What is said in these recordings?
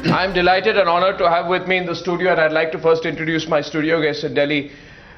I'm delighted and honored to have with me in the studio, and I'd like to first introduce my studio guest in Delhi.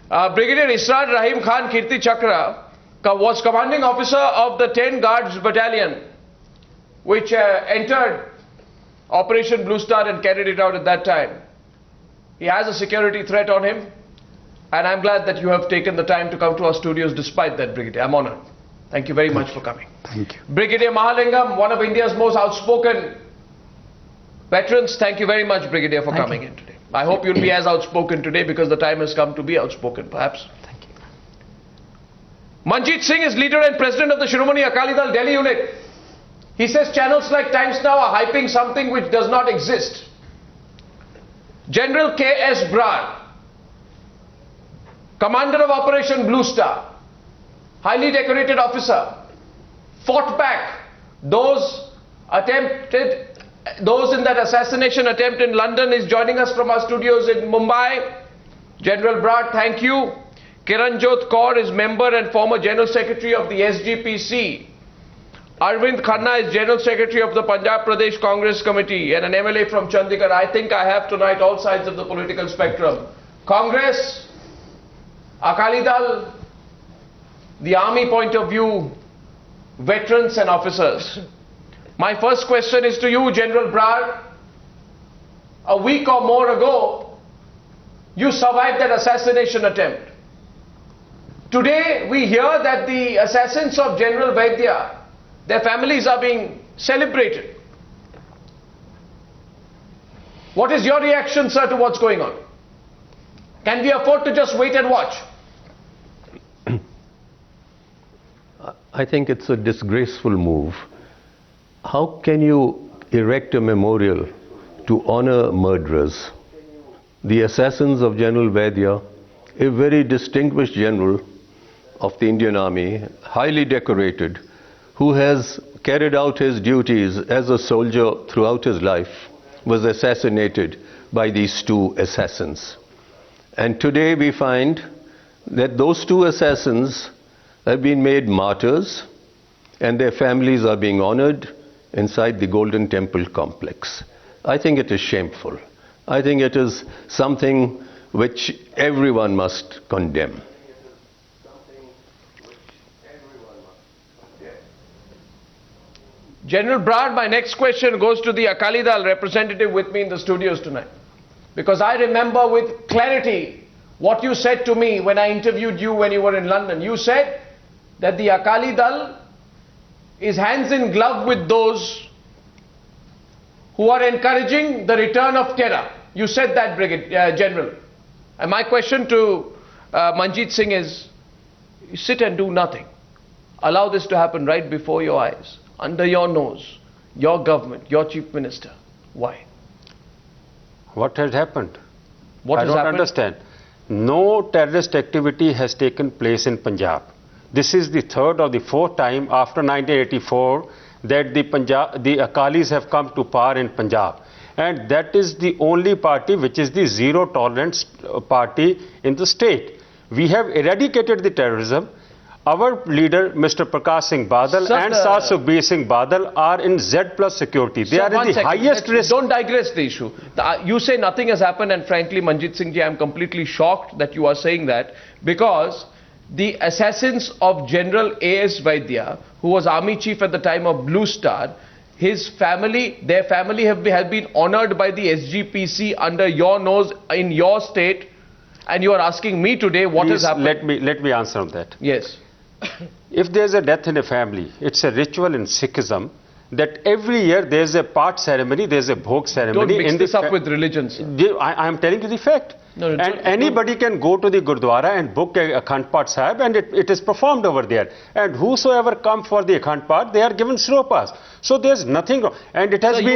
Brigadier Israr Rahim Khan Kirti Chakra was commanding officer of the 10 Guards Battalion, which entered Operation Bluestar and carried it out at that time. He has a security threat on him, and I'm glad that you have taken the time to come to our studios despite that, Brigadier. I'm honored. Thank you very much for coming. Thank you. Brigadier Mahalingam, one of India's most outspoken veterans, thank you very much, Brigadier, for coming in today. I hope you'll be as outspoken today because the time has come to be outspoken, perhaps. Thank you. Manjeet Singh is leader and president of the Shiromani Akali Dal Delhi unit. He says channels like Times Now are hyping something which does not exist. General K.S. Brar, commander of Operation Bluestar, highly decorated officer, fought back those in that assassination attempt in London, is joining us from our studios in Mumbai. General Brar, thank you. Kiranjot Kaur is member and former General Secretary of the SGPC. Arvind Khanna is General Secretary of the Punjab Pradesh Congress Committee and an MLA from Chandigarh. I think I have tonight all sides of the political spectrum. Congress, Akali Dal, the army point of view, veterans and officers. My first question is to you, General Brar. A week or more ago, you survived that assassination attempt. Today, we hear that the assassins of General Vaidya, their families are being celebrated. What is your reaction, sir, to what's going on? Can we afford to just wait and watch? I think it's a disgraceful move. How can you erect a memorial to honor murderers? The assassins of General Vaidya, a very distinguished general of the Indian Army, highly decorated, who has carried out his duties as a soldier throughout his life, was assassinated by these two assassins. And today we find that those two assassins have been made martyrs and their families are being honored inside the Golden Temple complex. I think it is shameful. I think it is something which everyone must condemn. General Brar, my next question goes to the Akali Dal representative with me in the studios tonight. Because I remember with clarity what you said to me when I interviewed you when you were in London. You said that the Akali Dal is hands in glove with those who are encouraging the return of terror. You said that, General. And my question to Manjeet Singh is, you sit and do nothing. Allow this to happen right before your eyes, under your nose, your government, your chief minister. Why? What has happened? I don't understand. No terrorist activity has taken place in Punjab. This is the third or the fourth time after 1984 that the Akalis have come to power in Punjab. And that is the only party which is the zero tolerance party in the state. We have eradicated the terrorism. Our leader, Mr. Prakash Singh Badal and Sir Sukhbir Singh Badal are in Z+ security. They are in the highest risk. Don't digress the issue. You say nothing has happened, and frankly, Manjeet Singh ji, I am completely shocked that you are saying that, because the assassins of General A.S. Vaidya, who was army chief at the time of Bluestar, his family, their family have been honored by the SGPC under your nose in your state, and you are asking me today what has happened. Let me answer on that. Yes. If there's a death in a family, it's a ritual in Sikhism that every year there's a part ceremony, there's a bhog ceremony. Don't mix this up with religion, sir. I am telling you the fact. No, and anybody can go to the Gurdwara and book a Akhand Path Sahib, and it is performed over there. And whosoever come for the Akhand Path, they are given slow pass. So there's nothing wrong. And it has been...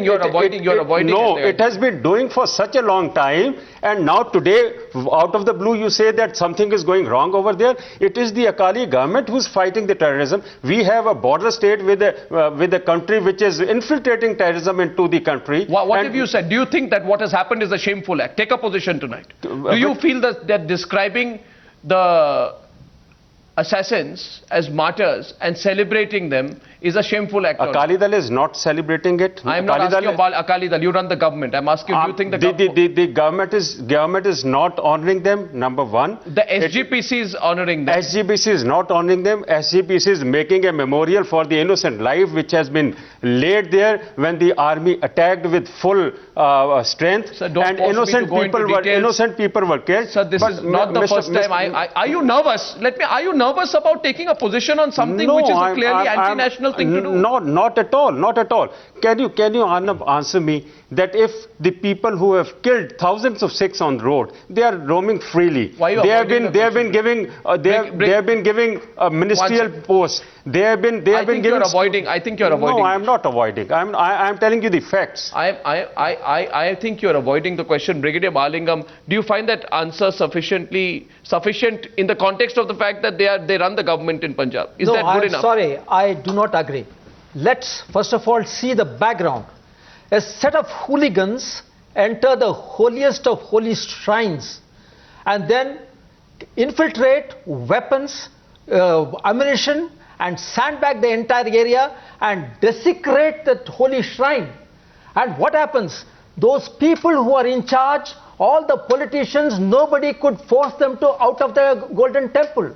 You're avoiding. No, it has been doing for such a long time. And now today, out of the blue, you say that something is going wrong over there. It is the Akali government who's fighting the terrorism. We have a border state with a country which is infiltrating terrorism into the country. What have you said? Do you think that what has happened is a shameful act? Take a position tonight. Do you feel that describing the assassins as martyrs and celebrating them is a shameful act. Akali Dal is not celebrating it. I am not asking you about Akali Dal. You run the government. I am asking you, do you think the government is not honouring them, number one. The SGPC is honouring them. SGPC is not honouring them. SGPC is making a memorial for the innocent life which has been laid there when the army attacked with full strength. Sir, don't and innocent people were killed. Sir, this is not the first time. Are you nervous? Are you nervous about taking a position on something which is a clearly anti-national thing to do? Not at all. Not at all. Can you Arnab, answer me that if the people who have killed thousands of Sikhs on the road, they are roaming freely. They have been giving ministerial posts. I think you're avoiding. No, I am not avoiding. I am telling you the facts. I think you're avoiding the question. Brigadier Balingam, do you find that answer sufficient in the context of the fact that they run the government in Punjab? Is that good enough? Sorry, I do not agree. Let's first of all see the background. A set of hooligans enter the holiest of holy shrines and then infiltrate weapons, ammunition and sandbag the entire area and desecrate that holy shrine. And what happens? Those people who are in charge, all the politicians, nobody could force them out of the Golden Temple.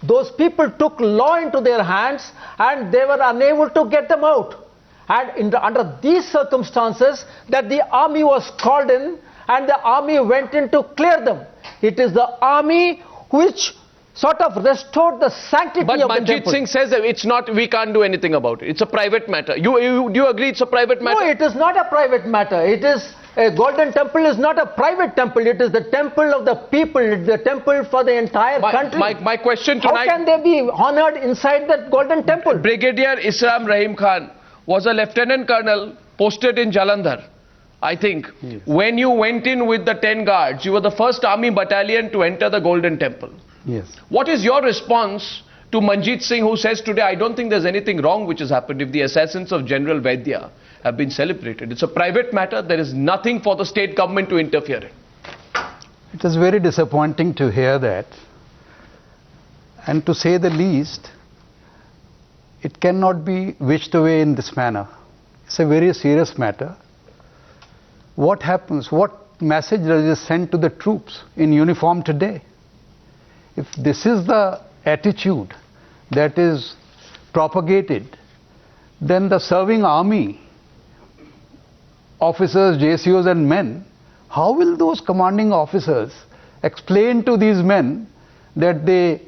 Those people took law into their hands and they were unable to get them out. And under these circumstances that the army was called in and the army went in to clear them. It is the army which sort of restored the sanctity of the temple. But Manjit Singh says that it's not, we can't do anything about it. It's a private matter. Do you agree it's a private matter? No, it is not a private matter. It is a Golden Temple is not a private temple. It is the temple of the people. It's the temple for the entire country. My question tonight... How can they be honored inside that Golden Temple? Brigadier Islam Rahim Khan was a lieutenant colonel posted in Jalandhar, I think. Yes. When you went in with the 10 guards, you were the first army battalion to enter the Golden Temple. Yes. What is your response to Manjit Singh, who says today, I don't think there's anything wrong which has happened if the assassins of General Vaidya have been celebrated. It's a private matter. There is nothing for the state government to interfere in. It is very disappointing to hear that. And to say the least, it cannot be wished away in this manner. It's a very serious matter. What happens? What message does it send to the troops in uniform today? If this is the attitude that is propagated, then the serving army officers, JCOs and men, how will those commanding officers explain to these men that they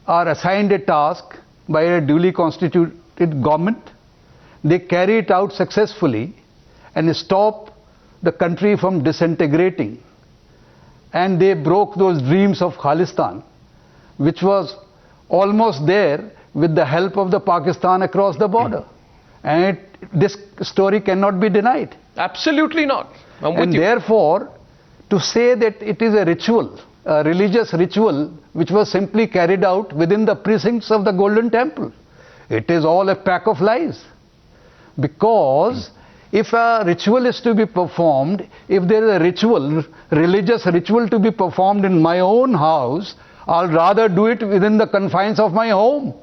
are assigned a task by a duly constituted government, they carry it out successfully and stop the country from disintegrating, and they broke those dreams of Khalistan, which was almost there with the help of the Pakistan across the border. And this story cannot be denied. Absolutely not. And therefore, to say that it is a ritual, a religious ritual, which was simply carried out within the precincts of the Golden Temple, it is all a pack of lies. Because if a ritual is to be performed, if there is a ritual, religious ritual to be performed in my own house, I'll rather do it within the confines of my home.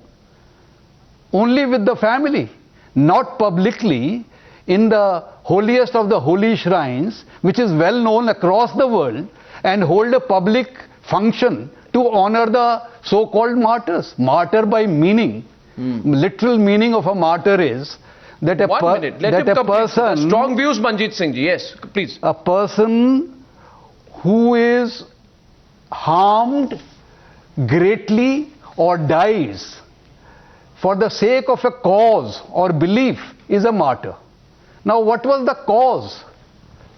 Only with the family, not publicly in the holiest of the holy shrines, which is well known across the world, and hold a public function to honor the so-called martyrs. Martyr by meaning, literal meaning of a martyr is that a person... Strong views, Manjit Singh ji. Yes, please. A person who is harmed greatly or dies for the sake of a cause or belief is a martyr. Now, what was the cause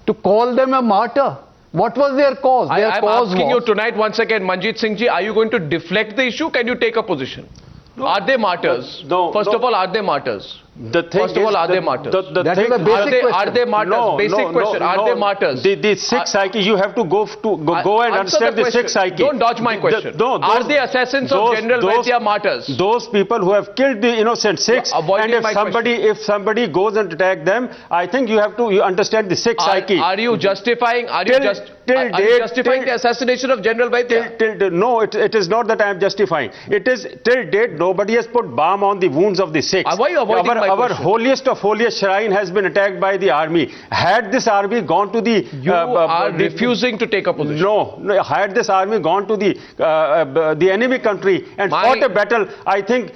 to call them a martyr? What was their cause? Their I'm cause asking you tonight once again, Manjit Singh ji, are you going to deflect the issue? Can you take a position? No, are they martyrs? No, First of all, are they martyrs? The thing First of all, are they martyrs? That is a basic question. Are they martyrs? No, Basic no, question. no, Are no. they martyrs? The Sikh psyche, you have to go and Answer understand the Sikh question. psyche. Don't dodge my question. Are the assassins of General Vaidya martyrs? Those people who have killed the innocent Sikhs, Avoiding and my if somebody goes and attack them, I think you have to understand the Sikh psyche. Are you justifying? Are you justifying the assassination of General Vaidya? No, it is not that I am justifying. It is till date nobody has put balm on the wounds of the Sikhs. Why are you avoiding my Our question? holiest of holiest shrine has been attacked by the army. Had this army gone to the... You are refusing to take a position. No, had this army gone to the enemy country and fought a battle, I think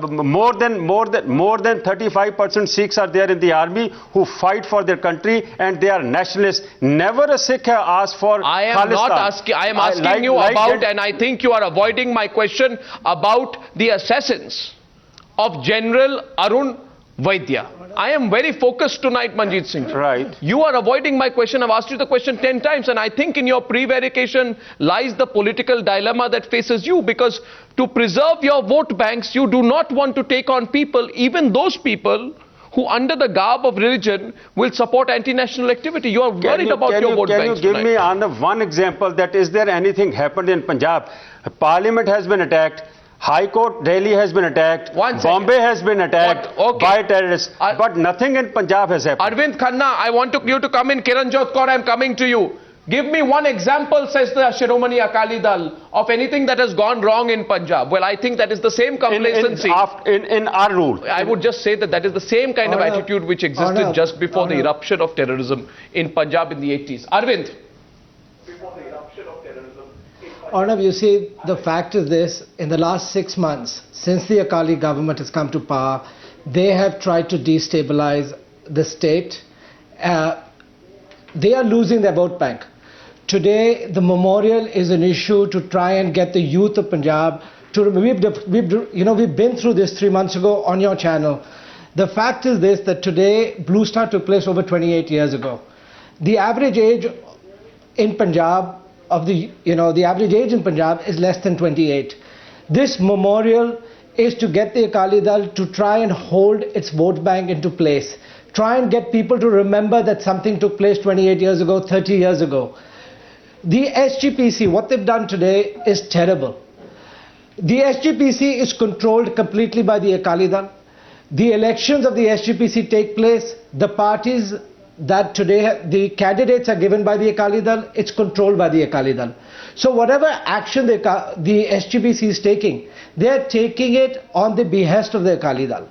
more than 35% Sikhs are there in the army who fight for their country, and they are nationalists. Never a Sikh has asked for I am Khalistan. not asking. I am asking you about, and I think you are avoiding my question about the assassins of General Arun Vaidya. I am very focused tonight, Manjeet Singh. Right. You are avoiding my question. I've asked you the question 10 times, and I think in your prevarication lies the political dilemma that faces you, because to preserve your vote banks, you do not want to take on people, even those people who under the garb of religion will support anti-national activity. You are worried about your vote banks. Can you give me one example that is there anything happened in Punjab? Parliament has been attacked. High Court Delhi has been attacked. Bombay has been attacked by terrorists. But nothing in Punjab has happened. Arvind Khanna, I want you to come in. Kiranjot Kaur, I am coming to you. Give me one example, says the Shiromani Akali Dal, of anything that has gone wrong in Punjab. Well, I think that is the same complacency. In our rule. I would just say that is the same kind of attitude which existed just before the eruption of terrorism in Punjab in the 80s. Arvind. Arnav, you see, the fact is this: in the last 6 months, since the Akali government has come to power, they have tried to destabilize the state. They are losing their vote bank. Today, the memorial is an issue to try and get the youth of Punjab to. We've been through this 3 months ago on your channel. The fact is this: that today, Bluestar took place over 28 years ago. The average age in Punjab the average age in Punjab is less than 28. This memorial is to get the Akali Dal to try and hold its vote bank into place. Try and get people to remember that something took place 28 years ago, 30 years ago. The SGPC, what they've done today is terrible. The SGPC is controlled completely by the Akali Dal. The elections of the SGPC take place. The parties that today the candidates are given by the Akali Dal, it's controlled by the Akali Dal. So whatever action the SGPC is taking, they are taking it on the behest of the Akali Dal.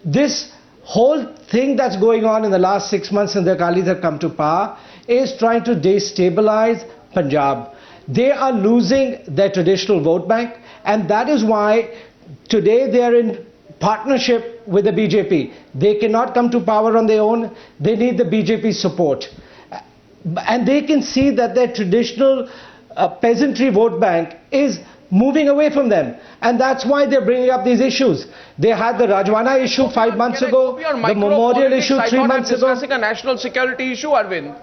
This whole thing that's going on in the last 6 months since the Akalis have come to power is trying to destabilize Punjab. They are losing their traditional vote bank, and that is why today they are in partnership with the BJP. They cannot come to power on their own. They need the BJP support. And they can see that their traditional peasantry vote bank is moving away from them. And that's why they're bringing up these issues. They had the Rajwana issue 5 months ago, the memorial issue 3 months ago. Discussing a national security issue, Arvind.